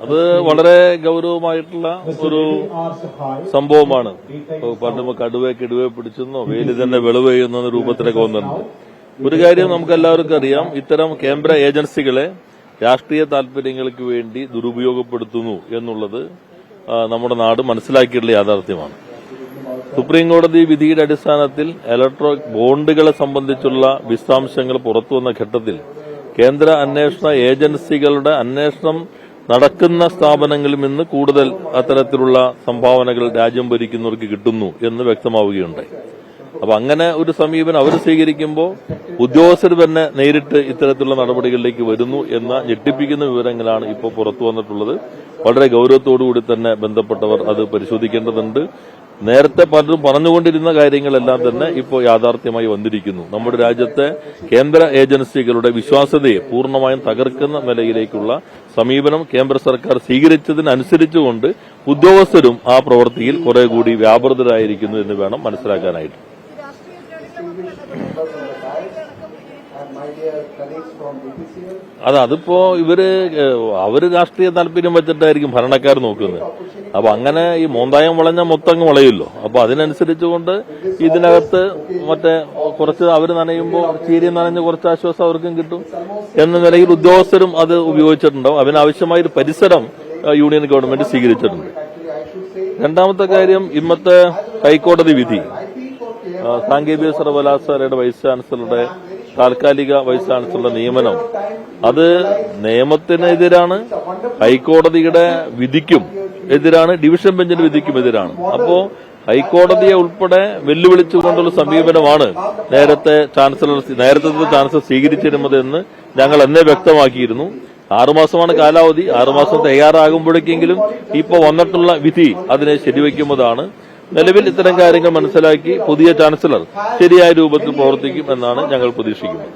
അത് വളരെ ഗൗരവമായിട്ടുള്ള ഒരു സംഭവമാണ്. പണ്ട് കടുവയെ പിടിച്ചെന്നോ വെയില് തന്നെ വെളിവ് ചെയ്യുന്ന രൂപത്തിലൊക്കെ വന്നിട്ടുണ്ട്. ഒരു കാര്യം നമുക്ക് എല്ലാവർക്കും അറിയാം, ഇത്തരം കേന്ദ്ര ഏജൻസികളെ രാഷ്ട്രീയ താൽപര്യങ്ങൾക്ക് വേണ്ടി ദുരുപയോഗപ്പെടുത്തുന്നു എന്നുള്ളത് നമ്മുടെ നാട് മനസ്സിലാക്കിയിട്ടുള്ള യാഥാർത്ഥ്യമാണ്. സുപ്രീംകോടതി വിധിയുടെ അടിസ്ഥാനത്തിൽ ഇലക്ട്രോണിക് ബോണ്ടുകളെ സംബന്ധിച്ചുള്ള വിശദാംശങ്ങൾ പുറത്തുവന്ന ഘട്ടത്തിൽ കേന്ദ്ര അന്വേഷണ ഏജൻസികളുടെ അന്വേഷണം നടക്കുന്ന സ്ഥാപനങ്ങളിൽ നിന്ന് കൂടുതൽ അത്തരത്തിലുള്ള സംഭാവനകൾ രാജ്യം ഭരിക്കുന്നവർക്ക് കിട്ടുന്നു എന്ന് വ്യക്തമാവുകയുണ്ടായി. അപ്പൊ അങ്ങനെ ഒരു സമീപനം അവർ സ്വീകരിക്കുമ്പോൾ ഉദ്യോഗസ്ഥർ തന്നെ നേരിട്ട് ഇത്തരത്തിലുള്ള നടപടികളിലേക്ക് വരുന്നു എന്ന ഞെട്ടിപ്പിക്കുന്ന വിവരങ്ങളാണ് ഇപ്പോൾ പുറത്തു വന്നിട്ടുള്ളത്. വളരെ ഗൌരവത്തോടുകൂടി തന്നെ ബന്ധപ്പെട്ടവർ അത് പരിശോധിക്കേണ്ടതുണ്ട്. നേരത്തെ പലരും പറഞ്ഞുകൊണ്ടിരുന്ന കാര്യങ്ങളെല്ലാം തന്നെ ഇപ്പോൾ യാഥാർത്ഥ്യമായി വന്നിരിക്കുന്നു. നമ്മുടെ രാജ്യത്തെ കേന്ദ്ര ഏജൻസികളുടെ വിശ്വാസ്യതയെ പൂർണ്ണമായും തകർക്കുന്ന നിലയിലേക്കുള്ള സമീപനം കേന്ദ്ര സർക്കാർ സ്വീകരിച്ചതിനനുസരിച്ചുകൊണ്ട് ഉദ്യോഗസ്ഥരും ആ പ്രവൃത്തിയിൽ കുറെ കൂടി വ്യാപൃതരായിരിക്കുന്നു എന്ന് വേണം മനസ്സിലാക്കാനായിട്ട്. അതിപ്പോ അവര് രാഷ്ട്രീയ താല്പര്യം വെച്ചിട്ടായിരിക്കും ഭരണക്കാർ നോക്കുന്നത്. അപ്പൊ അങ്ങനെ ഈ മോന്തായം വളഞ്ഞ മൊത്തങ്ങ് വളയുമല്ലോ. അപ്പൊ അതിനനുസരിച്ചുകൊണ്ട് ഇതിനകത്ത് കുറച്ച് അവര് നനയുമ്പോൾ ചീരി നനഞ്ഞ് കുറച്ച് ആശ്വാസം അവർക്കും കിട്ടും എന്ന നിലയിൽ ഉദ്യോഗസ്ഥരും അത് ഉപയോഗിച്ചിട്ടുണ്ടാവും. അതിനാവശ്യമായ ഒരു പരിസരം യൂണിയൻ ഗവൺമെന്റ് സ്വീകരിച്ചിട്ടുണ്ട്. രണ്ടാമത്തെ കാര്യം, ഇന്നത്തെ ഹൈക്കോടതി വിധി സാങ്കേതിക സർവകലാശാലയുടെ വൈസ് ചാൻസലറുടെ താൽക്കാലിക വൈസ് ചാൻസലറുടെ നിയമനം അത് നിയമത്തിനെതിരാണ്, ഹൈക്കോടതിയുടെ വിധിക്കും എതിരാണ്, ഡിവിഷൻ ബെഞ്ചിന്റെ വിധിക്കും എതിരാണ്. അപ്പോ ഹൈക്കോടതിയെ ഉൾപ്പെടെ വെല്ലുവിളിച്ചുകൊണ്ടുള്ള സമീപനമാണ് നേരത്തെ ചാൻസലർ സ്വീകരിച്ചിരുന്നതെന്ന് ഞങ്ങൾ എന്നെ വ്യക്തമാക്കിയിരുന്നു. 6 മാസമാണ് കാലാവധി. 6 മാസം തയ്യാറാകുമ്പോഴേക്കെങ്കിലും ഇപ്പോൾ വന്നിട്ടുള്ള വിധി അതിനെ ശരിവയ്ക്കുന്നതാണ്. നിലവിൽ ഇത്തരം കാര്യങ്ങൾ മനസ്സിലാക്കി പുതിയ ചാൻസലർ ശരിയായ രൂപത്തിൽ പ്രവർത്തിക്കും എന്നാണ് ഞങ്ങൾ പ്രതീക്ഷിക്കുന്നത്.